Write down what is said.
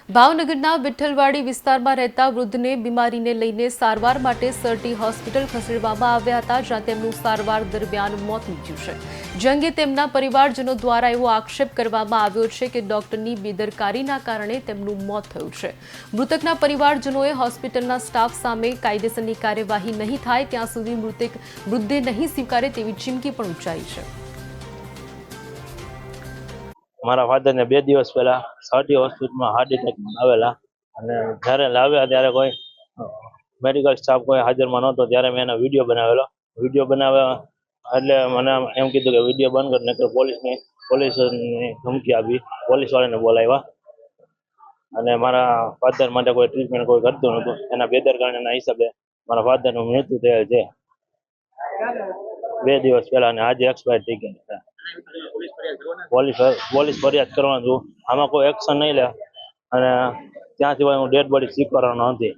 ભાવનગરના વિઠ્ઠલવાડી વિસ્તારમાં રહેતા વૃદ્ધને બીમારીને લઈને સારવાર માટે સરટી હોસ્પિટલ ખસેડવામાં આવ્યા હતા, જ્યાં તેમનું સારવાર દરમિયાન મોત નીપજ્યું છે. જે અંગે તેમના પરિવારજનો દ્વારા એવો આક્ષેપ કરવામાં આવ્યો છે કે ડોક્ટરની બેદરકારીના કારણે તેમનું મોત થયું છે. મૃતકના પરિવારજનોએ હોસ્પિટલના સ્ટાફ સામે કાયદેસરની કાર્યવાહી નહીં થાય ત્યાં સુધી મૃતદેહ નહીં સ્વીકારે તેવી ચીમકી પણ ઉચ્ચારી છે. મારા ફાધર ને 2 દિવસ પહેલા સરટી હોસ્પિટલમાં હાર્ટ એટેકમાં આવેલા અને જ્યારે લાવ્યા ત્યારે કોઈ મેડિકલ સ્ટાફ કોઈ હાજરમાં નહોતો. ત્યારે મેં એનો વિડીયો બનાવેલો. વિડીયો બનાવ્યા એટલે મને એમ કીધું કે વિડીયો બંધ કર, નકર પોલીસની ધમકી આપી. પોલીસવાળાને બોલાવ્યા અને મારા ફાધર માટે કોઈ ટ્રીટમેન્ટ કોઈ કરતું નહોતું. એના બેદરકારીના હિસાબે મારા ફાધરનું મૃત્યુ થયેલ છે 2 દિવસ પહેલા અને આજે એક્સપાયર થઈ ગયા હતા. પોલીસ ફરિયાદ કરવાનું છું. આમાં કોઈ એક્શન નહીં લે અને ત્યાં સિવાય હું ડેડ બોડી સ્વીકારવાનો નથી.